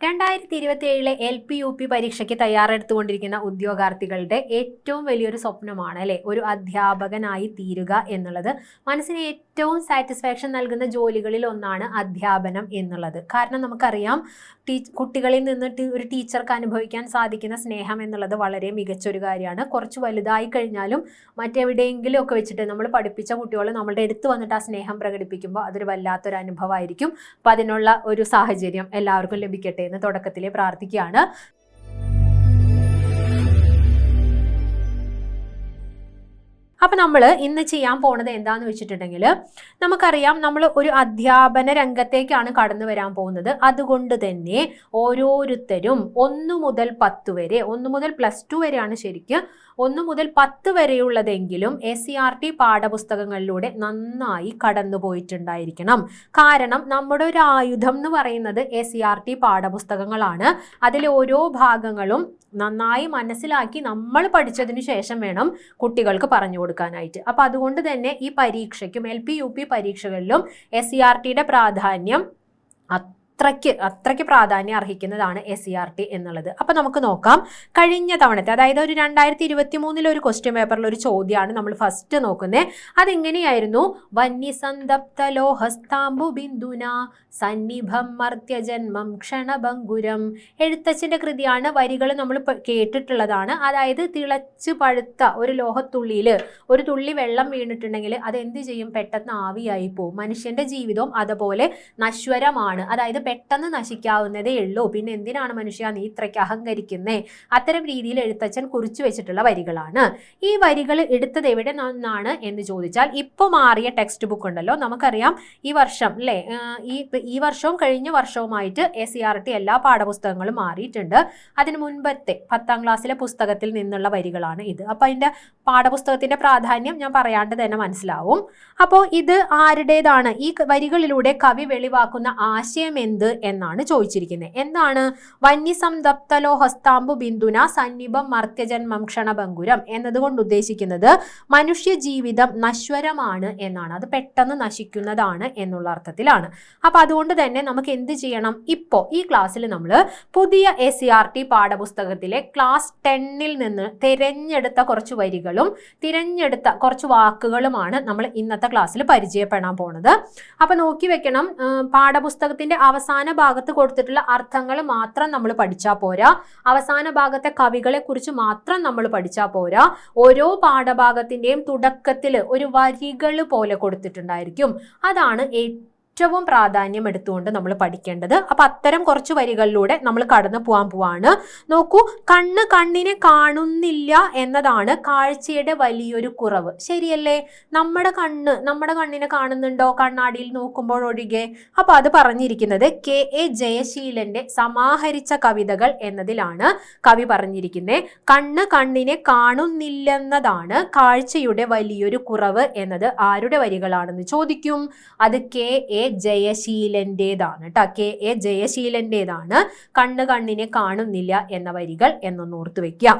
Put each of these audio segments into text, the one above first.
2027 LP-UP പരീക്ഷയ്ക്ക് തയ്യാറെടുത്തുകൊണ്ടിരിക്കുന്ന ഉദ്യോഗാർത്ഥികളുടെ ഏറ്റവും വലിയൊരു സ്വപ്നമാണ് അല്ലെ ഒരു അധ്യാപകനായി തീരുക എന്നുള്ളത്. മനസ്സിന് ഏറ്റവും സാറ്റിസ്ഫാക്ഷൻ നൽകുന്ന ജോലികളിൽ ഒന്നാണ് അധ്യാപനം എന്നുള്ളത്. കാരണം നമുക്കറിയാം കുട്ടികളിൽ നിന്ന് ഒരു ടീച്ചർക്ക് അനുഭവിക്കാൻ സാധിക്കുന്ന സ്നേഹം എന്നുള്ളത് വളരെ മികച്ചൊരു കാര്യമാണ്. കുറച്ച് വലുതായി കഴിഞ്ഞാലും മറ്റെവിടെയെങ്കിലും ഒക്കെ വെച്ചിട്ട് നമ്മൾ പഠിപ്പിച്ച കുട്ടികൾ നമ്മളുടെ അടുത്ത് വന്നിട്ട് ആ സ്നേഹം പ്രകടിപ്പിക്കുമ്പോൾ അതൊരു വല്ലാത്തൊരു അനുഭവമായിരിക്കും. അപ്പം അതിനുള്ള ഒരു സാഹചര്യം എല്ലാവർക്കും ലഭിക്കട്ടെ എന്ന് തുടക്കത്തിലെ പ്രാർത്ഥിക്കുകയാണ്. അപ്പം നമ്മൾ ഇന്ന് ചെയ്യാൻ പോണത് എന്താണെന്ന് വെച്ചിട്ടുണ്ടെങ്കിൽ, നമുക്കറിയാം നമ്മൾ ഒരു അധ്യാപന രംഗത്തേക്കാണ് കടന്നു വരാൻ പോകുന്നത്. അതുകൊണ്ട് തന്നെ ഓരോരുത്തരും 1 മുതൽ 10 വരെ, 1 മുതൽ +2 വരെയാണ് ശരിക്കും, 1 മുതൽ 10 വരെയുള്ളതെങ്കിലും SCERT പാഠപുസ്തകങ്ങളിലൂടെ നന്നായി കടന്നു പോയിട്ടുണ്ടായിരിക്കണം. കാരണം നമ്മുടെ ഒരു ആയുധം എന്ന് പറയുന്നത് SCERT പാഠപുസ്തകങ്ങളാണ്. അതിലെ ഓരോ ഭാഗങ്ങളും നന്നായി മനസ്സിലാക്കി നമ്മൾ പഠിച്ചതിന് ശേഷം വേണം കുട്ടികൾക്ക് പറഞ്ഞു കൊടുക്കാനായിട്ട്. അപ്പം അതുകൊണ്ട് തന്നെ ഈ പരീക്ഷയ്ക്കും LP-UP പരീക്ഷകളിലും SCERTയുടെ പ്രാധാന്യം അത്രയ്ക്ക് പ്രാധാന്യം അർഹിക്കുന്നതാണ് SCERT എന്നുള്ളത്. അപ്പം നമുക്ക് നോക്കാം. കഴിഞ്ഞ തവണത്തെ, അതായത് ഒരു 2023 ഒരു ക്വസ്റ്റ്യൻ പേപ്പറിൽ ഒരു ചോദ്യമാണ് നമ്മൾ ഫസ്റ്റ് നോക്കുന്നത്. അതെങ്ങനെയായിരുന്നു? വന്യസന്തപ്ത ലോഹസ്താംബു ബിന്ദുന സന്നിഭം മർത്യജന്മം ക്ഷണഭംഗുരം. എഴുത്തച്ഛൻ്റെ കൃതിയാണ്. വരികൾ നമ്മൾ കേട്ടിട്ടുള്ളതാണ്. അതായത് തിളച്ച് പഴുത്ത ഒരു ലോഹത്തുള്ളിയിൽ ഒരു തുള്ളി വെള്ളം വീണിട്ടുണ്ടെങ്കിൽ അത് എന്ത് ചെയ്യും? പെട്ടെന്ന് ആവിയായി പോകും. മനുഷ്യൻ്റെ ജീവിതവും അതുപോലെ നശ്വരമാണ്. അതായത് പെട്ടെന്ന് നശിക്കാവുന്നതേ ഉള്ളൂ. പിന്നെ എന്തിനാണ് മനുഷ്യ നീ ഇത്രയ്ക്ക് അഹങ്കരിക്കുന്നേ? അത്തരം രീതിയിൽ എഴുത്തച്ഛൻ കുറിച്ചു വെച്ചിട്ടുള്ള വരികളാണ്. ഈ വരികൾ എടുത്തത് എവിടെ നിന്നാണ് എന്ന് ചോദിച്ചാൽ, ഇപ്പോൾ മാറിയ ടെക്സ്റ്റ് ബുക്ക് ഉണ്ടല്ലോ, നമുക്കറിയാം ഈ വർഷം അല്ലേ, ഈ വർഷവും കഴിഞ്ഞ വർഷവുമായിട്ട് SCERT എല്ലാ പാഠപുസ്തകങ്ങളും മാറിയിട്ടുണ്ട്. അതിന് മുൻപത്തെ 10ാം ക്ലാസ്സിലെ പുസ്തകത്തിൽ നിന്നുള്ള വരികളാണ് ഇത്. അപ്പോൾ അതിൻ്റെ പാഠപുസ്തകത്തിൻ്റെ പ്രാധാന്യം ഞാൻ പറയാണ്ട് തന്നെ മനസ്സിലാവും. അപ്പോൾ ഇത് ആരുടേതാണ്? ഈ വരികളിലൂടെ കവി വെളിവാക്കുന്ന ആശയം എന്ത് എന്നാണ് ചോദിച്ചിരിക്കുന്നത്. എന്താണ്? വന്യസംതപ്തലോ ഹസ്താംബു ബിന്ദുന സന്നിഭം മർത്യജന്മം ക്ഷണഭംഗുരം എന്നതുകൊണ്ട് ഉദ്ദേശിക്കുന്നത് മനുഷ്യ ജീവിതം നശ്വരമാണ് എന്നാണ്. അത് പെട്ടെന്ന് നശിക്കുന്നതാണ് എന്നുള്ള അർത്ഥത്തിലാണ്. അപ്പം അതുകൊണ്ട് തന്നെ നമുക്ക് എന്ത് ചെയ്യണം? ഇപ്പോൾ ഈ ക്ലാസ്സിൽ നമ്മൾ പുതിയ SCERT പാഠപുസ്തകത്തിലെ ക്ലാസ് 10ൽ നിന്ന് തിരഞ്ഞെടുത്ത കുറച്ച് വരികളും തിരഞ്ഞെടുത്ത കുറച്ച് വാക്കുകളുമാണ് നമ്മൾ ഇന്നത്തെ ക്ലാസ്സിൽ പരിചയപ്പെടാൻ പോണത്. അപ്പം നോക്കി വെക്കണം, പാഠപുസ്തകത്തിന്റെ അവസാന ഭാഗത്ത് കൊടുത്തിട്ടുള്ള അർത്ഥങ്ങൾ മാത്രം നമ്മൾ പഠിച്ചാൽ പോരാ. അവസാന ഭാഗത്തെ കവികളെ കുറിച്ച് മാത്രം നമ്മൾ പഠിച്ചാൽ പോരാ. ഓരോ പാഠഭാഗത്തിന്റെയും തുടക്കത്തിൽ ഒരു വരികൾ പോലെ കൊടുത്തിട്ടുണ്ടായിരിക്കും. അതാണ് ഏറ്റവും പ്രാധാന്യം എടുത്തുകൊണ്ട് നമ്മൾ പഠിക്കേണ്ടത്. അപ്പം അത്തരം കുറച്ച് വരികളിലൂടെ നമ്മൾ കടന്നു പോവാണ്. നോക്കൂ, കണ്ണിനെ കാണുന്നില്ല എന്നതാണ് കാഴ്ചയുടെ വലിയൊരു കുറവ്. ശരിയല്ലേ? നമ്മുടെ കണ്ണിനെ കാണുന്നുണ്ടോ കണ്ണാടിയിൽ നോക്കുമ്പോഴൊഴികെ? അപ്പം അത് പറഞ്ഞിരിക്കുന്നത് KA ജയശീലന്റെ സമാഹരിച്ച കവിതകൾ എന്നതിലാണ് കവി പറഞ്ഞിരിക്കുന്നത്. കണ്ണിനെ കാണുന്നില്ലെന്നതാണ് കാഴ്ചയുടെ വലിയൊരു കുറവ് എന്നത് ആരുടെ വരികളാണെന്ന് ചോദിക്കും. അത് KA ജയശീലന്റേതാണ് കേട്ടോ. KA ജയശീലന്റേതാണ് കണ്ണിനെ കാണുന്നില്ല എന്ന വരികൾ എന്നൊന്ന് ഓർത്തു വെക്കുക.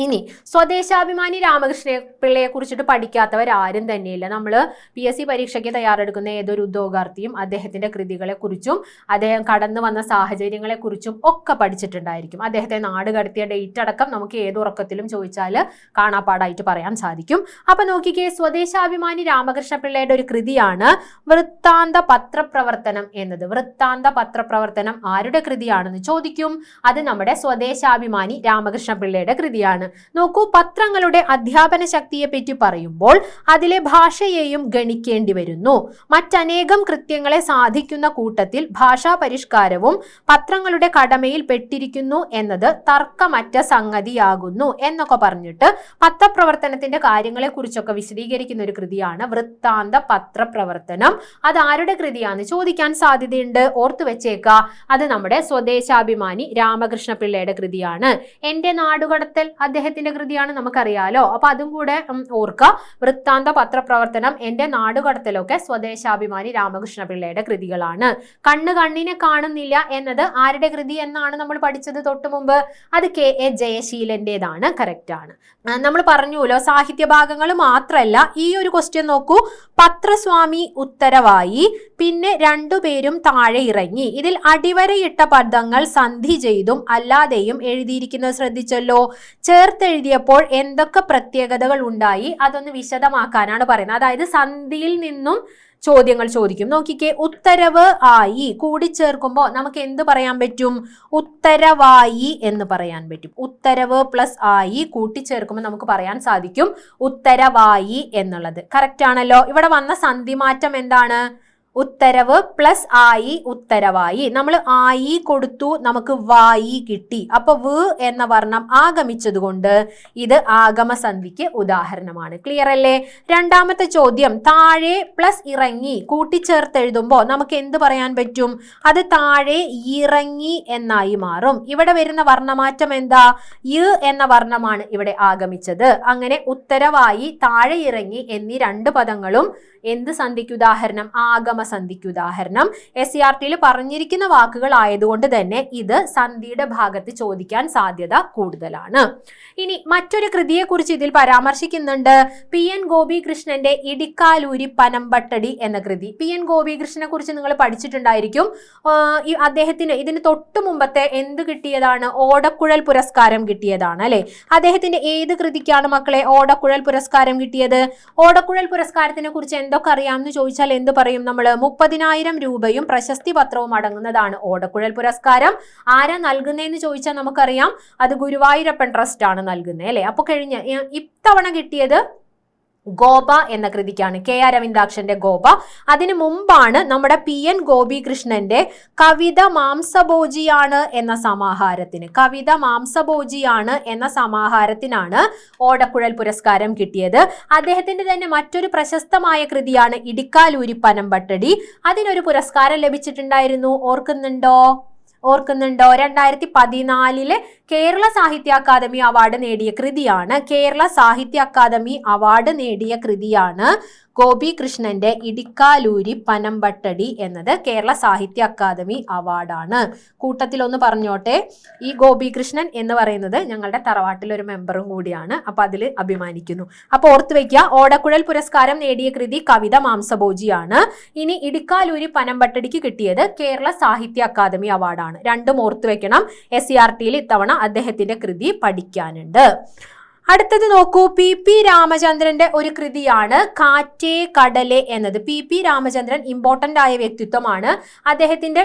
ഇനി സ്വദേശാഭിമാനി രാമകൃഷ്ണ പിള്ളയെ കുറിച്ചിട്ട് പഠിക്കാത്തവരാരും തന്നെയില്ല. നമ്മൾ PSC പരീക്ഷയ്ക്ക് തയ്യാറെടുക്കുന്ന ഏതൊരു ഉദ്യോഗാർത്ഥിയും അദ്ദേഹത്തിന്റെ കൃതികളെ കുറിച്ചും അദ്ദേഹം കടന്നു വന്ന സാഹചര്യങ്ങളെ കുറിച്ചും ഒക്കെ പഠിച്ചിട്ടുണ്ടായിരിക്കും. അദ്ദേഹത്തെ നാട് കടത്തിയ ഡേറ്റ് അടക്കം നമുക്ക് ഏത് ഉറക്കത്തിലും ചോദിച്ചാൽ കാണാപ്പാടായിട്ട് പറയാൻ സാധിക്കും. അപ്പൊ നോക്കിക്കേ, സ്വദേശാഭിമാനി രാമകൃഷ്ണ പിള്ളയുടെ ഒരു കൃതിയാണ് വൃത്താന്ത പത്രപ്രവർത്തനം എന്നത്. വൃത്താന്ത പത്രപ്രവർത്തനം ആരുടെ കൃതിയാണെന്ന് ചോദിക്കും. അത് നമ്മുടെ സ്വദേശാഭിമാനി രാമകൃഷ്ണ പിള്ളയുടെ കൃതിയാണ്. നോക്കൂ, പത്രങ്ങളുടെ അധ്യാപന ശക്തിയെ പറ്റി പറയുമ്പോൾ അതിലെ ഭാഷയെയും ഗണിക്കേണ്ടി വരുന്നു. മറ്റനേകം കൃത്യങ്ങളെ സാധിക്കുന്ന കൂട്ടത്തിൽ ഭാഷാ പരിഷ്കാരവും പത്രങ്ങളുടെ കടമയിൽ പെട്ടിരിക്കുന്നു എന്നത് തർക്കമറ്റ സംഗതിയാകുന്നു എന്നൊക്കെ പറഞ്ഞിട്ട് പത്രപ്രവർത്തനത്തിന്റെ കാര്യങ്ങളെ കുറിച്ചൊക്കെ വിശദീകരിക്കുന്ന ഒരു കൃതിയാണ് വൃത്താന്ത പത്രപ്രവർത്തനം. അത് ആരുടെ കൃതിയാണെന്ന് ചോദിക്കാൻ സാധ്യതയുണ്ട്. ഓർത്തു വെച്ചേക്ക, അത് നമ്മുടെ സ്വദേശാഭിമാനി രാമകൃഷ്ണ പിള്ളയുടെ കൃതിയാണ്. എന്റെ നാടുകടത്തൽ അദ്ദേഹത്തിന്റെ കൃതിയാണ്, നമുക്കറിയാലോ. അപ്പൊ അതും കൂടെ ഓർക്കുക. വൃത്താന്ത പത്രപ്രവർത്തനം, എന്റെ നാടുകടത്തലൊക്കെ സ്വദേശാഭിമാനി രാമകൃഷ്ണ പിള്ളയുടെ കൃതികളാണ്. കണ്ണിനെ കാണുന്നില്ല എന്നത് ആരുടെ കൃതി എന്നാണ് നമ്മൾ പഠിച്ചത് തൊട്ട് മുമ്പ്? അത് KA ജയശീലന്റേതാണ്. കറക്റ്റ് ആണ്. നമ്മൾ പറഞ്ഞുല്ലോ സാഹിത്യ ഭാഗങ്ങൾ മാത്രമല്ല. ഈ ഒരു ക്വസ്റ്റ്യൻ നോക്കൂ. പത്രസ്വാമി ഉത്തരവായി, പിന്നെ രണ്ടുപേരും താഴെ ഇറങ്ങി. ഇതിൽ അടിവരയിട്ട പദങ്ങൾ സന്ധി ചെയ്തും അല്ലാതെയും എഴുതിയിരിക്കുന്നത് ശ്രദ്ധിച്ചല്ലോ. ചേർത്തെഴുതിയപ്പോൾ എന്തൊക്കെ പ്രത്യേകതകൾ ഉണ്ടായി അതൊന്ന് വിശദമാക്കാനാണ് പറയുന്നത്. അതായത് സന്ധിയിൽ നിന്നും ചോദ്യങ്ങൾ ചോദിക്കും. നോക്കിക്കേ, ഉത്തരവ് ആയി കൂടിച്ചേർക്കുമ്പോൾ നമുക്ക് എന്ത് പറയാൻ പറ്റും? ഉത്തരവായി എന്ന് പറയാൻ പറ്റും. ഉത്തരവ് പ്ലസ് ആയി കൂട്ടിച്ചേർക്കുമ്പോൾ നമുക്ക് പറയാൻ സാധിക്കും ഉത്തരവായി എന്നുള്ളത്. കറക്റ്റ് ആണല്ലോ. ഇവിടെ വന്ന സന്ധിമാറ്റം എന്താണ്? ഉത്തരവ് പ്ലസ് ആയി ഉത്തരവായി. നമ്മൾ ആയി കൊടുത്തു, നമുക്ക് വായി കിട്ടി. അപ്പൊ വ് എന്ന വർണ്ണം ആഗമിച്ചത് കൊണ്ട് ഇത് ആഗമസന്ധിക്ക് ഉദാഹരണമാണ്. ക്ലിയർ അല്ലേ? രണ്ടാമത്തെ ചോദ്യം, താഴെ പ്ലസ് ഇറങ്ങി കൂട്ടിച്ചേർത്ത് എഴുതുമ്പോൾ നമുക്ക് എന്ത് പറയാൻ പറ്റും? അത് താഴെ ഇറങ്ങി എന്നായി മാറും. ഇവിടെ വരുന്ന വർണ്ണമാറ്റം എന്താ? യ് എന്ന വർണ്ണമാണ് ഇവിടെ ആഗമിച്ചത്. അങ്ങനെ ഉത്തരവായി, താഴെ ഇറങ്ങി എന്നീ രണ്ട് പദങ്ങളും എന്ത് സന്ധിക്ക് ഉദാഹരണം? ആഗമസന്ധിക്ക് ഉദാഹരണം. SCRT പറഞ്ഞിരിക്കുന്ന വാക്കുകൾ ആയതുകൊണ്ട് തന്നെ ഇത് സന്ധിയുടെ ഭാഗത്ത് ചോദിക്കാൻ സാധ്യത കൂടുതലാണ്. ഇനി മറ്റൊരു കൃതിയെ കുറിച്ച് ഇതിൽ പരാമർശിക്കുന്നുണ്ട്. PN ഗോപികൃഷ്ണന്റെ ഇടിക്കാലൂരി പനമ്പട്ടടി എന്ന കൃതി. PN ഗോപികൃഷ്ണനെ കുറിച്ച് നിങ്ങൾ പഠിച്ചിട്ടുണ്ടായിരിക്കും. അദ്ദേഹത്തിന് ഇതിന് തൊട്ടു മുമ്പത്തെ എന്ത് കിട്ടിയതാണ്? ഓടക്കുഴൽ പുരസ്കാരം കിട്ടിയതാണ് അല്ലെ? അദ്ദേഹത്തിന്റെ ഏത് കൃതിക്കാണ് മക്കളെ ഓടക്കുഴൽ പുരസ്കാരം കിട്ടിയത്? ഓടക്കുഴൽ പുരസ്കാരത്തിനെ കുറിച്ച് എന്തൊക്കെ അറിയാമെന്ന് ചോദിച്ചാൽ എന്ത് പറയും നമ്മൾ? 30,000 രൂപയും പ്രശസ്തി പത്രവും അടങ്ങുന്നതാണ് ഓടക്കുഴൽ പുരസ്കാരം. ആരാ നൽകുന്നതെന്ന് ചോദിച്ചാൽ നമുക്കറിയാം, അത് ഗുരുവായൂരപ്പൻ ട്രസ്റ്റ് ആണ് നൽകുന്നത് അല്ലെ? അപ്പൊ ഇത്തവണ കിട്ടിയത് ഗോപ എന്ന കൃതിക്കാണ്, KR അരവിന്ദാക്ഷന്റെ ഗോപ. അതിനു മുമ്പാണ് നമ്മുടെ PN ഗോപികൃഷ്ണന്റെ കവിത മാംസഭോജിയാണ് എന്ന സമാഹാരത്തിന്, കവിത മാംസഭോജിയാണ് എന്ന സമാഹാരത്തിനാണ് ഓടക്കുഴൽ പുരസ്കാരം കിട്ടിയത്. അദ്ദേഹത്തിന്റെ തന്നെ മറ്റൊരു പ്രശസ്തമായ കൃതിയാണ് ഇടിക്കാലൂരി പനമ്പട്ടടി. അതിനൊരു പുരസ്കാരം ലഭിച്ചിട്ടുണ്ടായിരുന്നു. ഓർക്കുന്നുണ്ടോ? 2014 കേരള സാഹിത്യ അക്കാദമി അവാർഡ് നേടിയ കൃതിയാണ്. കേരള സാഹിത്യ അക്കാദമി അവാർഡ് നേടിയ കൃതിയാണ് ഗോപികൃഷ്ണന്റെ ഇടിക്കാലൂരി പനമ്പട്ടടി എന്നത്. കേരള സാഹിത്യ അക്കാദമി അവാർഡാണ്. കൂട്ടത്തിൽ ഒന്ന് പറഞ്ഞോട്ടെ, ഈ ഗോപികൃഷ്ണൻ എന്ന് പറയുന്നത് ഞങ്ങളുടെ തറവാട്ടിലൊരു മെമ്പറും കൂടിയാണ്. അപ്പൊ അതിൽ അഭിമാനിക്കുന്നു. അപ്പൊ ഓർത്തു വെക്കുക, ഓടക്കുഴൽ പുരസ്കാരം നേടിയ കൃതി കവിത മാംസഭോജിയാണ്. ഇനി ഇടിക്കാലൂരി പനമ്പട്ടടിക്ക് കിട്ടിയത് കേരള സാഹിത്യ അക്കാദമി അവാർഡാണ്. രണ്ടും ഓർത്തു വെക്കണം. SCRT ഇത്തവണ അദ്ദേഹത്തിന്റെ കൃതി പഠിക്കാനുണ്ട്. അടുത്തത് നോക്കൂ, PP രാമചന്ദ്രന്റെ ഒരു കൃതിയാണ് കാറ്റേ കടലെ എന്നത്. PP രാമചന്ദ്രൻ ഇമ്പോർട്ടന്റ് ആയ വ്യക്തിത്വമാണ്. അദ്ദേഹത്തിന്റെ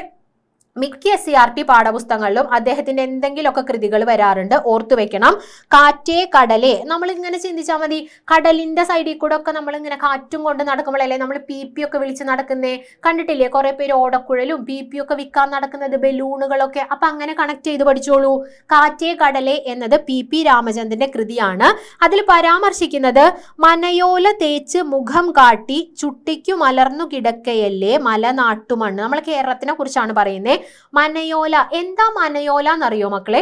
മിക്ക SCRT പാഠപുസ്തകങ്ങളിലും അദ്ദേഹത്തിന്റെ എന്തെങ്കിലുമൊക്കെ കൃതികൾ വരാറുണ്ട്. ഓർത്തു വെക്കണം. കാറ്റേ കടലെ, നമ്മൾ ഇങ്ങനെ ചിന്തിച്ചാൽ മതി, കടലിന്റെ സൈഡിൽ കൂടെ ഒക്കെ നമ്മൾ ഇങ്ങനെ കാറ്റും കൊണ്ട് നടക്കുമ്പോഴല്ലേ നമ്മൾ PP ഒക്കെ വിളിച്ച് നടക്കുന്നേ? കണ്ടിട്ടില്ലേ? കുറെ പേര് ഓടക്കുഴലും PP ഒക്കെ വിൽക്കാൻ നടക്കുന്നത്, ബലൂണുകളൊക്കെ. അപ്പൊ അങ്ങനെ കണക്ട് ചെയ്ത് പഠിച്ചോളൂ. കാറ്റേ കടലെ എന്നത് PP രാമചന്ദ്രന്റെ കൃതിയാണ്. അതിൽ പരാമർശിക്കുന്നത് മനയോല തേച്ച് മുഖം കാട്ടി ചുട്ടിക്കു മലർന്നു കിടക്കയല്ലേ മലനാട്ടുമണ്ണ്. നമ്മൾ കേരളത്തിനെ കുറിച്ചാണ് പറയുന്നത്. മനയോല, എന്താ മനയോല എന്നറിയോ മക്കളെ?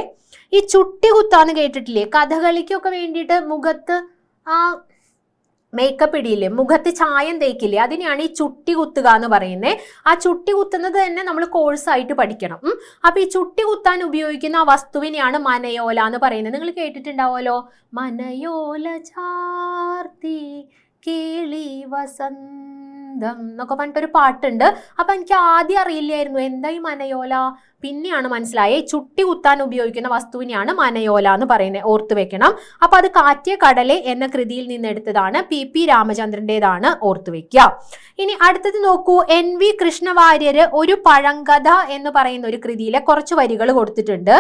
ഈ ചുട്ടി കുത്താന്ന് കേട്ടിട്ടില്ലേ? കഥകളിക്കൊക്കെ വേണ്ടിയിട്ട് മുഖത്ത് ആ മേക്കപ്പ് ഇടിയില്ലേ, മുഖത്ത് ചായം തേക്കില്ലേ, അതിനെയാണ് ഈ ചുട്ടി കുത്തുക എന്ന് പറയുന്നത്. ആ ചുട്ടി കുത്തുന്നത് തന്നെ നമ്മൾ കോഴ്സായിട്ട് പഠിക്കണം. അപ്പൊ ഈ ചുട്ടി കുത്താൻ ഉപയോഗിക്കുന്ന ആ വസ്തുവിനെയാണ് മനയോല എന്ന് പറയുന്നത്. നിങ്ങൾ കേട്ടിട്ടുണ്ടാവുമല്ലോ, മനയോല ചാർത്തി കേളി വസന്തം എന്നൊക്കെ പറഞ്ഞിട്ടൊരു പാട്ടുണ്ട്. അപ്പൊ എനിക്ക് ആദ്യം അറിയില്ലായിരുന്നു എന്താ ഈ മനയോല. പിന്നെയാണ് മനസ്സിലായേ, ചുട്ടി കുത്താൻ ഉപയോഗിക്കുന്ന വസ്തുവിനെയാണ് മനയോല എന്ന് പറയുന്നത്. ഓർത്തു വെക്കണം. അപ്പൊ അത് കാറ്റേ കടലെ എന്ന കൃതിയിൽ നിന്ന് എടുത്തതാണ്. PP രാമചന്ദ്രന്റേതാണ്. ഓർത്തു വെക്കുക. ഇനി അടുത്തത് നോക്കൂ, NV കൃഷ്ണവാര്യര് ഒരു പഴങ്കഥ എന്ന് പറയുന്ന ഒരു കൃതിയിലെ കുറച്ച് വരികൾ കൊടുത്തിട്ടുണ്ട്.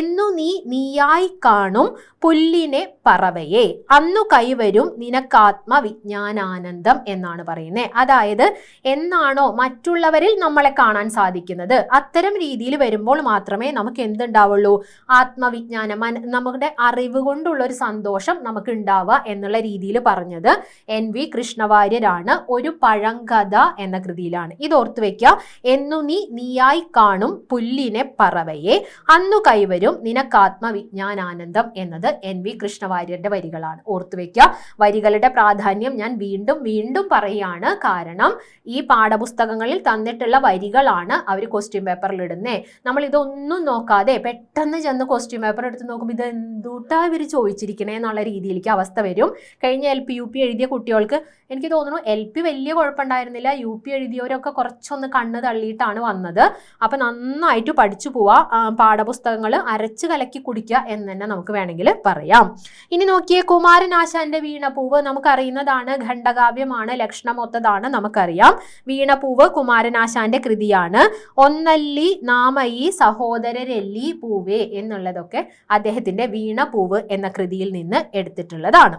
എന്നു നീ നീയായി കാണും പുല്ലിനെ പറവയെ അന്നു കൈവരും നിനക്കാത്മ വിജ്ഞാനാനന്ദം എന്നാണ് പറയുന്നത്. അതായത് എന്നാണോ മറ്റുള്ളവരിൽ നമ്മളെ കാണാൻ സാധിക്കുന്നത് അത്തരം രീതിയിൽ വരുമ്പോൾ മാത്രമേ നമുക്ക് എന്തുണ്ടാവുള്ളൂ, ആത്മവിജ്ഞാനം, നമ്മുടെ അറിവ് കൊണ്ടുള്ള ഒരു സന്തോഷം നമുക്ക് ഉണ്ടാവുക എന്നുള്ള രീതിയിൽ പറഞ്ഞത് NV കൃഷ്ണവാര്യരാണ്. ഒരു പഴങ്കഥ എന്ന കൃതിയിലാണ്. ഇത് ഓർത്തു വെക്കുക. എന്നു നീയായി കാണും പുല്ലിനെ പറവയെ, അന്നു കൈവരും നിനക്കാത്മവിജ്ഞാനാനന്ദം എന്നത് NV കൃഷ്ണവാര്യരുടെ വരികളാണ്. ഓർത്തു വെക്കുക. വരികളുടെ പ്രാധാന്യം ഞാൻ വീണ്ടും വീണ്ടും പറയുകയാണ്. കാരണം ഈ പാഠപുസ്തകങ്ങളിൽ തന്നിട്ടുള്ള വരികളാണ് അവർ ക്വസ്റ്റ്യൻ പേപ്പറിൽ ഇടുന്നേ. നമ്മൾ ഇതൊന്നും നോക്കാതെ പെട്ടെന്ന് ചെന്ന് ക്വസ്റ്റ്യൻ പേപ്പർ എടുത്ത് നോക്കുമ്പോൾ ഇത് എന്തുട്ടാ ഇവർ ചോദിച്ചിരിക്കണേ എന്നുള്ള രീതിയിലേക്ക് അവസ്ഥ വരും. കഴിഞ്ഞ LP UP എഴുതിയ കുട്ടികൾക്ക് എനിക്ക് തോന്നുന്നു LP വലിയ കുഴപ്പമുണ്ടായിരുന്നില്ല, UP എഴുതിയവരൊക്കെ കുറച്ചൊന്ന് കണ്ണ് തള്ളിയിട്ടാണ് വന്നത്. അപ്പം നന്നായിട്ട് പഠിച്ചു പോവാ, പാഠപുസ്തകങ്ങൾ അരച്ച് കലക്കി കുടിക്കുക എന്ന് തന്നെ നമുക്ക് വേണമെങ്കിൽ പറയാം. ഇനി നോക്കിയേ, കുമാരനാശാന്റെ വീണപൂവ് നമുക്കറിയുന്നതാണ്, ഖണ്ഡകാവ്യമാണ്, ലക്ഷണമൊത്തതാണ്, നമുക്കറിയാം. വീണപൂവ് കുമാരനാശാന്റെ കൃതിയാണ്. ഒന്നല്ലി നാമയി സഹോദരരെല്ലി പൂവേ എന്നുള്ളതൊക്കെ അദ്ദേഹത്തിന്റെ വീണപൂവ് എന്ന കൃതിയിൽ നിന്ന് എടുത്തിട്ടുള്ളതാണ്.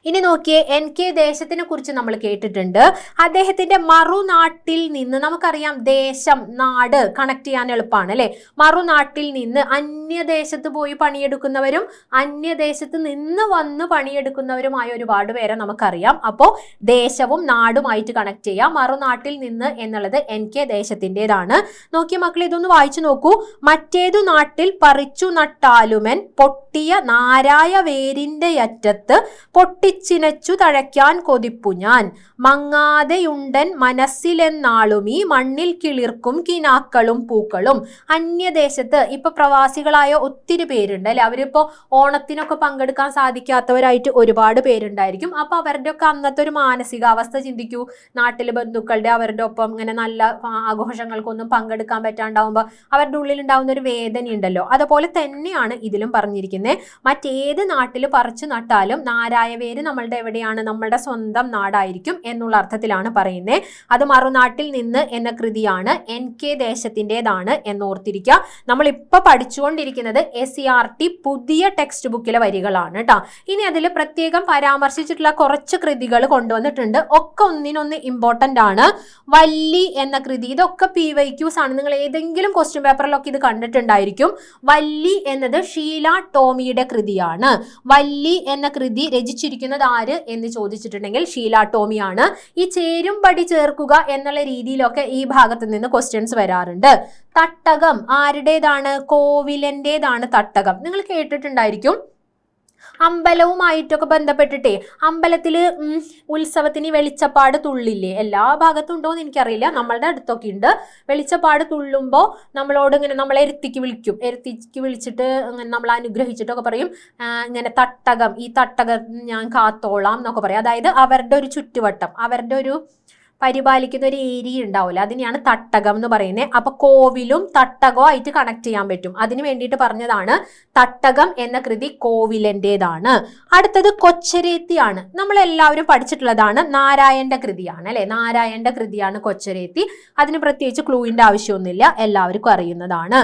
ഇനി നോക്കിയേ, NK ദേശത്തിനെ കുറിച്ച് നമ്മൾ കേട്ടിട്ടുണ്ട്. അദ്ദേഹത്തിന്റെ മറുനാട്ടിൽ നിന്ന്, നമുക്കറിയാം ദേശം നാട് കണക്ട് ചെയ്യാൻ എളുപ്പമാണ് അല്ലെ. മറുനാട്ടിൽ നിന്ന് അന്യദേശത്ത് പോയി പണിയെടുക്കുന്നവരും അന്യദേശത്ത് നിന്ന് വന്ന് പണിയെടുക്കുന്നവരുമായ ഒരുപാട് പേരെ നമുക്കറിയാം. അപ്പോൾ ദേശവും നാടുമായിട്ട് കണക്ട് ചെയ്യാം. മറുനാട്ടിൽ നിന്ന് എന്നുള്ളത് NK ദേശത്തിൻ്റെതാണ്. നോക്കിയ മക്കളെ, ഇതൊന്ന് വായിച്ചു നോക്കൂ. മറ്റേതു നാട്ടിൽ പറിച്ചു നട്ടാലുമൻ പൊട്ടിയ നാരായ വേരിന്റെ അറ്റത്ത് പൊട്ടിച്ചിനച്ചു തഴയ്ക്കാൻ കൊതിപ്പു ഞാൻ, മങ്ങാതെയുണ്ടൻ മനസ്സിലെന്നാളുമീ മണ്ണിൽ കിളിർക്കും കിനാക്കളും പൂക്കളും. അന്യദേശത്ത് ഇപ്പൊ പ്രവാസികളായ ഒത്തിരി പേരുണ്ട് അല്ലെ. അവരിപ്പോ ഓണത്തിനൊക്കെ പങ്കെടുക്കാൻ സാധിക്കാത്തവരായിട്ട് ഒരുപാട് പേരുണ്ടായിരിക്കും. അപ്പൊ അവരുടെ ഒക്കെ അന്നത്തെ ഒരു മാനസികാവസ്ഥ ചിന്തിക്കൂ. നാട്ടിലെ ബന്ധുക്കളുടെ അവരുടെ ഒപ്പം ഇങ്ങനെ നല്ല ആഘോഷങ്ങൾക്കൊന്നും പങ്കെടുക്കാൻ പറ്റാണ്ടാവുമ്പോൾ അവരുടെ ഉള്ളിൽ ഉണ്ടാവുന്ന ഒരു വേദന ഉണ്ടല്ലോ. അതുപോലെ തന്നെയാണ് ഇതിലും പറഞ്ഞിരിക്കുന്നത്. മറ്റേത് നാട്ടിൽ പറിച്ചു നട്ടാലും നാരായ വേര് നമ്മളുടെ എവിടെയാണ്, നമ്മളുടെ സ്വന്തം നാടായിരിക്കും എന്നുള്ള അർത്ഥത്തിലാണ് പറയുന്നത്. അത് മറുനാട്ടിൽ നിന്ന് എന്ന കൃതിയാണ്, NK ദേശത്തിൻ്റെതാണ് എന്നോർത്തിരിക്കുക. നമ്മളിപ്പോ പഠിച്ചുകൊണ്ടിരിക്കുന്നത് SCERT പുതിയ ടെക്സ്റ്റ് ബുക്കിലെ വരികളാണ് കേട്ടോ. ഇനി അതിൽ പ്രത്യേകം പരാമർശിച്ചിട്ടുള്ള കുറച്ച് കൃതികൾ കൊണ്ടുവന്നിട്ടുണ്ട്. ഒക്കെ ഒന്നിനൊന്ന് ഇമ്പോർട്ടൻ്റ് ആണ്. വല്ലി എന്ന കൃതി, ഇതൊക്കെ PYQs ആണ്. നിങ്ങൾ ഏതെങ്കിലും ക്വസ്റ്റ്യൻ പേപ്പറിലൊക്കെ ഇത് കണ്ടിട്ടുണ്ടായിരിക്കും. വല്ലി എന്നത് ഷീല ടോമിയുടെ കൃതിയാണ്. വല്ലി എന്ന കൃതി രചിച്ചിരിക്കുന്നത് ആര് എന്ന് ചോദിച്ചിട്ടുണ്ടെങ്കിൽ ഷീല ടോമിയാണ്. ഈ ചേരുംപടി ചേർക്കുക എന്നുള്ള രീതിയിലൊക്കെ ഈ ഭാഗത്ത് നിന്ന് ക്വസ്റ്റ്യൻസ് വരാറുണ്ട്. തട്ടകം ആരുടേതാണ്? കോവിലന്റേതാണ് തട്ടകം. നിങ്ങൾ കേട്ടിട്ടുണ്ടായിരിക്കും. അമ്പലവുമായിട്ടൊക്കെ ബന്ധപ്പെട്ടിട്ടേ, അമ്പലത്തില് ഉത്സവത്തിന് വെളിച്ചപ്പാട് തുള്ളില്ലേ, എല്ലാ ഭാഗത്തും ഉണ്ടോ എന്ന് എനിക്കറിയില്ല, നമ്മളുടെ അടുത്തൊക്കെ ഉണ്ട്. വെളിച്ചപ്പാട് തുള്ളുമ്പോൾ നമ്മളോട് ഇങ്ങനെ നമ്മളെ എരുത്തിക്ക് വിളിച്ചിട്ട് ഇങ്ങനെ നമ്മൾ അനുഗ്രഹിച്ചിട്ടൊക്കെ പറയും ഇങ്ങനെ തട്ടകം, ഈ തട്ടകം ഞാൻ കാത്തോളാം എന്നൊക്കെ പറയും. അതായത് അവരുടെ ഒരു ചുറ്റുവട്ടം, അവരുടെ ഒരു പരിപാലിക്കുന്ന ഒരു ഏരിയ ഉണ്ടാവില്ല, അതിനെയാണ് തട്ടകം എന്ന് പറയുന്നത്. അപ്പൊ കോവിലും തട്ടകവും ആയിട്ട് കണക്ട് ചെയ്യാൻ പറ്റും. അതിന് വേണ്ടിയിട്ട് പറഞ്ഞതാണ്. തട്ടകം എന്ന കൃതി കോവിലന്റേതാണ്. അടുത്തത് കൊച്ചരേത്തിയാണ്. നമ്മൾ എല്ലാവരും പഠിച്ചിട്ടുള്ളതാണ്. നാരായണന്റെ കൃതിയാണ് അല്ലെ. നാരായണന്റെ കൃതിയാണ് കൊച്ചരേത്തി. അതിന് പ്രത്യേകിച്ച് ക്ലൂവിന്റെ ആവശ്യമൊന്നുമില്ല, എല്ലാവർക്കും അറിയുന്നതാണ്.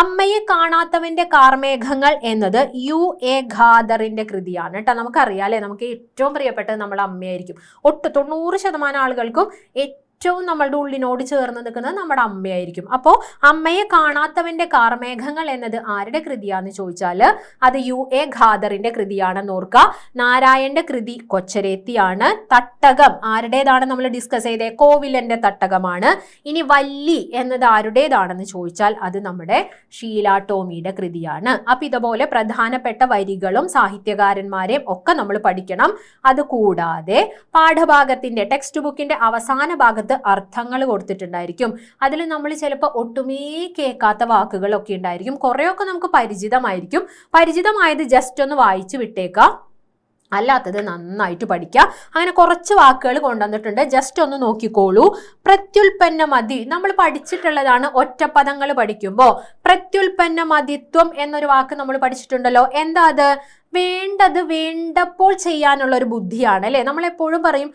അമ്മയെ കാണാത്തവന്റെ കാർമേഘങ്ങൾ എന്നത് UA ഖാദറിന്റെ കൃതിയാണ് കേട്ടോ. നമുക്കറിയാം അല്ലെ, നമുക്ക് ഏറ്റവും പ്രിയപ്പെട്ടത് നമ്മുടെ അമ്മയായിരിക്കും. 90% ആളുകൾക്കും ഏറ്റവും നമ്മളുടെ ഉള്ളിനോട് ചേർന്ന് നിൽക്കുന്നത് നമ്മുടെ അമ്മയായിരിക്കും. അപ്പോൾ അമ്മയെ കാണാത്തവന്റെ കാർമേഘങ്ങൾ എന്നത് ആരുടെ കൃതിയാന്ന് ചോദിച്ചാൽ അത് UA ഖാദറിന്റെ കൃതിയാണെന്ന് ഓർക്കുക. നാരായണന്റെ കൃതി കൊച്ചരേത്തിയാണ്. തട്ടകം ആരുടേതാണ് നമ്മൾ ഡിസ്കസ് ചെയ്തേ? കോവിലന്റെ തട്ടകമാണ്. ഇനി വല്ലി എന്നത് ആരുടേതാണെന്ന് ചോദിച്ചാൽ അത് നമ്മുടെ ഷീല ടോമിയുടെ കൃതിയാണ്. അപ്പൊ ഇതുപോലെ പ്രധാനപ്പെട്ട വരികളും സാഹിത്യകാരന്മാരെയും ഒക്കെ നമ്മൾ പഠിക്കണം. അതുകൂടാതെ പാഠഭാഗത്തിന്റെ ടെക്സ്റ്റ് ബുക്കിന്റെ അവസാന ഭാഗത്ത് അർത്ഥങ്ങൾ കൊടുത്തിട്ടുണ്ടായിരിക്കും. അതിൽ നമ്മൾ ചിലപ്പോൾ ഒട്ടുമേ കേൾക്കാത്ത വാക്കുകളൊക്കെ ഉണ്ടായിരിക്കും. കുറെയൊക്കെ നമുക്ക് പരിചിതമായിരിക്കും. പരിചിതമായത് ജസ്റ്റ് ഒന്ന് വായിച്ചു വിട്ടേക്കാം, അല്ലാത്തത് നന്നായിട്ട് പഠിക്കുക. അങ്ങനെ കുറച്ച് വാക്കുകൾ കൊണ്ടുവന്നിട്ടുണ്ട്, ജസ്റ്റ് ഒന്ന് നോക്കിക്കോളൂ. പ്രത്യുൽപ്പന്ന മതി നമ്മൾ പഠിച്ചിട്ടുള്ളതാണ്. ഒറ്റപ്പദങ്ങൾ പഠിക്കുമ്പോൾ പ്രത്യുൽപ്പന്ന മതിത്വം എന്നൊരു വാക്ക് നമ്മൾ പഠിച്ചിട്ടുണ്ടല്ലോ. എന്താ അത്? വേണ്ടത് വേണ്ടപ്പോൾ ചെയ്യാനുള്ള ഒരു ബുദ്ധിയാണ് അല്ലെ. നമ്മളെപ്പോഴും പറയും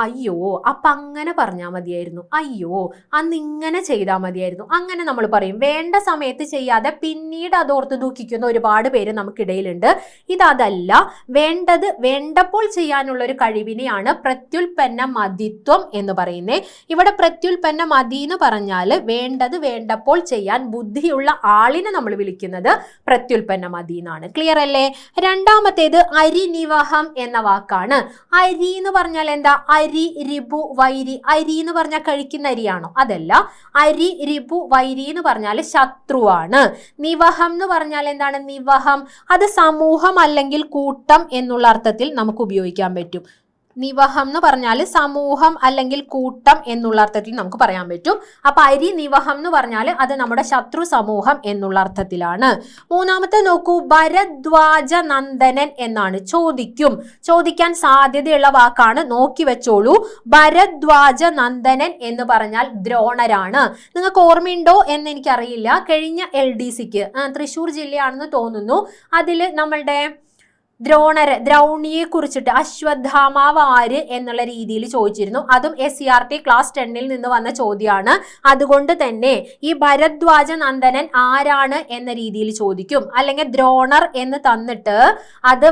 അയ്യോ അപ്പം അങ്ങനെ പറഞ്ഞാൽ മതിയായിരുന്നു, അയ്യോ അന്ന് ഇങ്ങനെ ചെയ്താൽ മതിയായിരുന്നു, അങ്ങനെ നമ്മൾ പറയും. വേണ്ട സമയത്ത് ചെയ്യാതെ പിന്നീട് അതോർത്ത് ദുഃഖിക്കുന്ന ഒരുപാട് പേര് നമുക്കിടയിലുണ്ട്. ഇതല്ല, വേണ്ടത് വേണ്ടപ്പോൾ ചെയ്യാനുള്ള ഒരു കഴിവിനെയാണ് പ്രത്യുൽപ്പന്ന മതിത്വം എന്ന് പറയുന്നത്. ഇവിടെ പ്രത്യുൽപ്പന്ന മതി എന്ന് പറഞ്ഞാൽ വേണ്ടത് വേണ്ടപ്പോൾ ചെയ്യാൻ ബുദ്ധിയുള്ള ആളിനെ നമ്മൾ വിളിക്കുന്നത് പ്രത്യുൽപ്പന്ന മതി എന്നാണ്. ക്ലിയർ അല്ലേ? രണ്ടാമത്തേത് അരിനിവഹം എന്ന വാക്കാണ്. അരി എന്ന് പറഞ്ഞാൽ എന്താ? അരി, രിപു, വൈരി. അരി എന്ന് പറഞ്ഞാൽ കഴിക്കുന്ന അരിയാണോ? അതല്ല. അരി, രിപു, വൈരി എന്ന് പറഞ്ഞാൽ ശത്രുവാണ്. നിവഹം എന്ന് പറഞ്ഞാൽ എന്താണ്? നിവഹം അത് സമൂഹം അല്ലെങ്കിൽ കൂട്ടം എന്നുള്ള അർത്ഥത്തിൽ നമുക്ക് ഉപയോഗിക്കാൻ പറ്റും. നിവഹം എന്ന് പറഞ്ഞാൽ സമൂഹം അല്ലെങ്കിൽ കൂട്ടം എന്നുള്ള അർത്ഥത്തിൽ നമുക്ക് പറയാൻ പറ്റും. അപ്പൊ അരി നിവഹം എന്ന് പറഞ്ഞാൽ അത് നമ്മുടെ ശത്രു സമൂഹം എന്നുള്ള അർത്ഥത്തിലാണ്. മൂന്നാമത്തെ നോക്കൂ, ഭരദ്വാജ നന്ദനൻ എന്നാണ്. ചോദിക്കാൻ സാധ്യതയുള്ള വാക്കാണ്, നോക്കി വെച്ചോളൂ. ഭരദ്വാജ നന്ദനൻ എന്ന് പറഞ്ഞാൽ ദ്രോണരാണ്. നിങ്ങൾക്ക് ഓർമ്മയുണ്ടോ എന്ന് എനിക്കറിയില്ല. കഴിഞ്ഞ LDCക്ക് തൃശ്ശൂർ ജില്ലയാണെന്ന് തോന്നുന്നു, അതിൽ നമ്മളുടെ ദ്രൗണിയെ കുറിച്ചിട്ട് അശ്വത്ഥാമാവ് ആര് എന്നുള്ള രീതിയിൽ ചോദിച്ചിരുന്നു. അതും SCRT ക്ലാസ് 10ൽ നിന്ന് വന്ന ചോദ്യമാണ്. അതുകൊണ്ട് തന്നെ ഈ ഭരദ്വാജ നന്ദനൻ ആരാണ് എന്ന രീതിയിൽ ചോദിക്കും. അല്ലെങ്കിൽ ദ്രോണർ എന്ന് തന്നിട്ട് അത്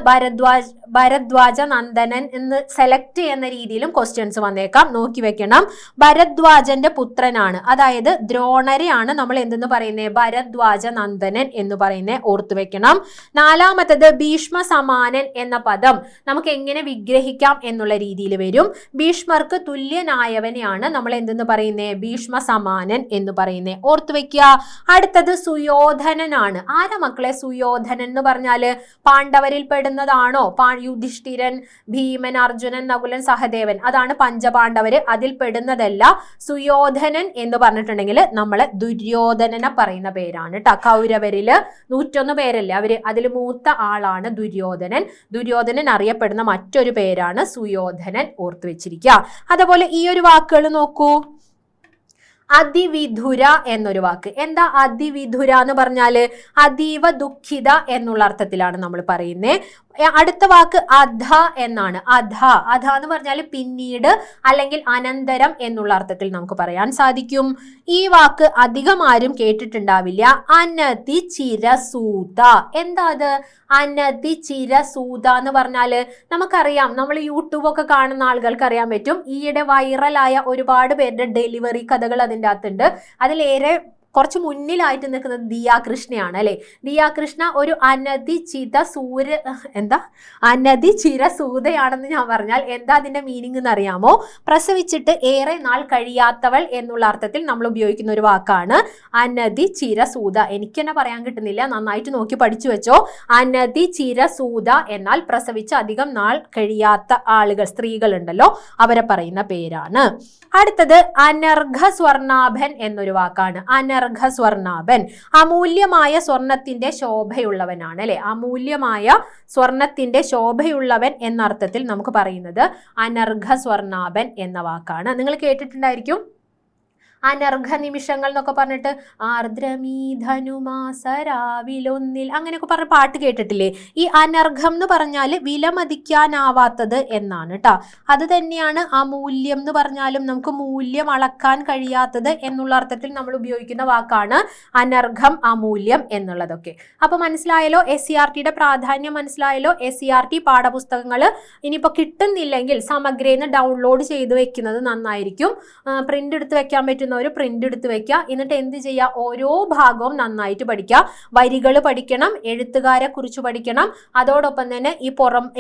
ഭരദ്വാജ നന്ദനൻ എന്ന് സെലക്ട് ചെയ്യുന്ന രീതിയിലും ക്വസ്റ്റ്യൻസ് വന്നേക്കാം. നോക്കി വെക്കണം. ഭരദ്വാജന്റെ പുത്രനാണ്, അതായത് ദ്രോണരെയാണ് നമ്മൾ എന്തെന്ന് പറയുന്നത്? ഭരദ്വാജ നന്ദനൻ എന്ന് പറയുന്നത്. ഓർത്തു വെക്കണം. നാലാമത്തത് ഭീഷ്മ സമാനൻ എന്ന പദം നമുക്ക് എങ്ങനെ വിഗ്രഹിക്കാം എന്നുള്ള രീതിയിൽ വരും. ഭീഷ്മർക്ക് തുല്യനായവനെയാണ് നമ്മൾ എന്തെന്ന് പറയുന്നത്? ഭീഷ്മ സമാനൻ എന്ന് പറയുന്നത്. ഓർത്തു വെക്കുക. അടുത്തത് സുയോധനനാണ്. ആരാ മക്കളെ സുയോധനൻ എന്ന് പറഞ്ഞാല്? പാണ്ഡവരിൽ പെടുന്നതാണോ? യുധിഷ്ഠിരൻ, ഭീമൻ, അർജുനൻ, നകുലൻ, സഹദേവൻ, അതാണ് പഞ്ചപാണ്ഡവര്. അതിൽ പെടുന്നതല്ല. സുയോധനൻ എന്ന് പറഞ്ഞിട്ടുണ്ടെങ്കിൽ നമ്മള് ദുര്യോധനനെ പറയുന്ന പേരാണ് കേട്ടോ. കൗരവരില് 101 പേരല്ലേ അവര്, അതിൽ മൂത്ത ആളാണ് ദുര്യോധനൻ. ദുര്യോധനൻ അറിയപ്പെടുന്ന മറ്റൊരു പേരാണ് സുയോധനൻ. ഓർത്തു വെച്ചിരിക്കുക. അതുപോലെ ഈ ഒരു വാക്കുകൾ നോക്കൂ. അതിവിധുര എന്നൊരു വാക്ക്. എന്താ അതിവിധുര എന്ന് പറഞ്ഞാല്? അതീവ ദുഃഖിത എന്നുള്ള അർത്ഥത്തിലാണ് നമ്മൾ പറയുന്നത്. അടുത്ത വാക്ക് അധ എന്നാണ്. അധ എന്ന് പറഞ്ഞാൽ പിന്നീട് അല്ലെങ്കിൽ അനന്തരം എന്നുള്ള അർത്ഥത്തിൽ നമുക്ക് പറയാൻ സാധിക്കും. ഈ വാക്ക് അധികം ആരും കേട്ടിട്ടുണ്ടാവില്ല. അനതി ചിരസൂത. എന്താ അത്? അനതി ചിരസൂത എന്ന് പറഞ്ഞാല് നമുക്കറിയാം, നമ്മൾ യൂട്യൂബ് ഒക്കെ കാണുന്ന ആളുകൾക്ക് അറിയാൻ പറ്റും. ഈയിടെ വൈറലായ ഒരുപാട് പേരുടെ ഡെലിവറി കഥകൾ അതിൻ്റെ അകത്തുണ്ട്. അതിലേറെ കുറച്ച് മുന്നിലായിട്ട് നിൽക്കുന്നത് ദിയ കൃഷ്ണയാണ് അല്ലെ. ദിയ കൃഷ്ണ ഒരു അനധി ചിരസൂതയാണെന്ന് ഞാൻ പറഞ്ഞാൽ എന്താ അതിന്റെ മീനിങ് എന്ന് അറിയാമോ? പ്രസവിച്ചിട്ട് ഏറെ നാൾ കഴിയാത്തവൾ എന്നുള്ള അർത്ഥത്തിൽ നമ്മൾ ഉപയോഗിക്കുന്ന ഒരു വാക്കാണ് അനധി ചിരസൂത. എനിക്ക് തന്നെ പറയാൻ കിട്ടുന്നില്ല, നന്നായിട്ട് നോക്കി പഠിച്ചു വെച്ചോ. അനധി ചിരസൂത എന്നാൽ പ്രസവിച്ച് അധികം നാൾ കഴിയാത്ത ആളുകൾ, സ്ത്രീകൾ ഉണ്ടല്ലോ, അവരെ പറയുന്ന പേരാണ്. അടുത്തത് അനർഘ സ്വർണാഭൻ എന്നൊരു വാക്കാണ്. അനർഘ സ്വർണാഭൻ അമൂല്യമായ സ്വർണത്തിന്റെ ശോഭയുള്ളവനാണ് അല്ലെ. അമൂല്യമായ സ്വർണത്തിന്റെ ശോഭയുള്ളവൻ എന്ന അർത്ഥത്തിൽ നമുക്ക് പറയുന്നത് അനർഘ സ്വർണാഭൻ എന്ന വാക്കാണ്. നിങ്ങൾ കേട്ടിട്ടുണ്ടായിരിക്കും അനർഘ നിമിഷങ്ങൾ എന്നൊക്കെ പറഞ്ഞിട്ട് ആർദ്രമീ ധനുമാസരാവിലൊന്നിൽ അങ്ങനെയൊക്കെ പറഞ്ഞ പാട്ട് കേട്ടിട്ടില്ലേ? ഈ അനർഘം എന്ന് പറഞ്ഞാൽ വിലമതിക്കാനാവാത്തത് എന്നാണ് കേട്ടോ. അത് തന്നെയാണ് അമൂല്യം എന്ന് പറഞ്ഞാലും നമുക്ക് മൂല്യം അളക്കാൻ കഴിയാത്തത് എന്നുള്ള അർത്ഥത്തിൽ നമ്മൾ ഉപയോഗിക്കുന്ന വാക്കാണ് അനർഘം, അമൂല്യം എന്നുള്ളതൊക്കെ. അപ്പൊ മനസ്സിലായല്ലോ SCRTയുടെ പ്രാധാന്യം മനസ്സിലായല്ലോ. SCRT പാഠപുസ്തകങ്ങൾ ഇനിയിപ്പോൾ കിട്ടുന്നില്ലെങ്കിൽ സമഗ്രേന്ന് ഡൗൺലോഡ് ചെയ്ത് വെക്കുന്നത് നന്നായിരിക്കും. പ്രിന്റ് എടുത്ത് വെക്കാൻ പറ്റും ഒരു പ്രിന്റ് എടുത്ത് വെക്കുക. എന്നിട്ട് എന്ത് ചെയ്യുക? ഓരോ ഭാഗവും നന്നായിട്ട് പഠിക്കുക. വരികൾ പഠിക്കണം, എഴുത്തുകാരെ കുറിച്ച് പഠിക്കണം. അതോടൊപ്പം തന്നെ ഈ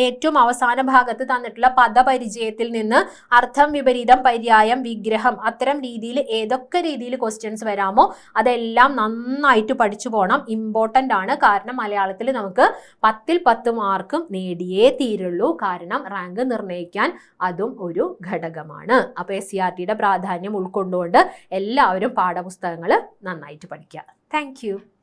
ഏറ്റവും അവസാന ഭാഗത്ത് തന്നിട്ടുള്ള പദപരിചയത്തിൽ നിന്ന് അർത്ഥം, വിപരീതം, പര്യായം, വിഗ്രഹം, അത്തരം രീതിയിൽ ഏതൊക്കെ രീതിയിൽ ക്വസ്റ്റ്യൻസ് വരാമോ അതെല്ലാം നന്നായിട്ട് പഠിച്ചു പോകണം. ഇമ്പോർട്ടൻ്റ് ആണ്. കാരണം മലയാളത്തിൽ നമുക്ക് 10ൽ 10 മാർക്കും നേടിയേ തീരുള്ളൂ. കാരണം റാങ്ക് നിർണ്ണയിക്കാൻ അതും ഒരു ഘടകമാണ്. അപ്പോൾ SCRTയുടെ പ്രാധാന്യം ഉൾക്കൊണ്ടുകൊണ്ട് എല്ലാവരും പാഠപുസ്തകങ്ങൾ നന്നായിട്ട് പഠിക്കുക. Thank you.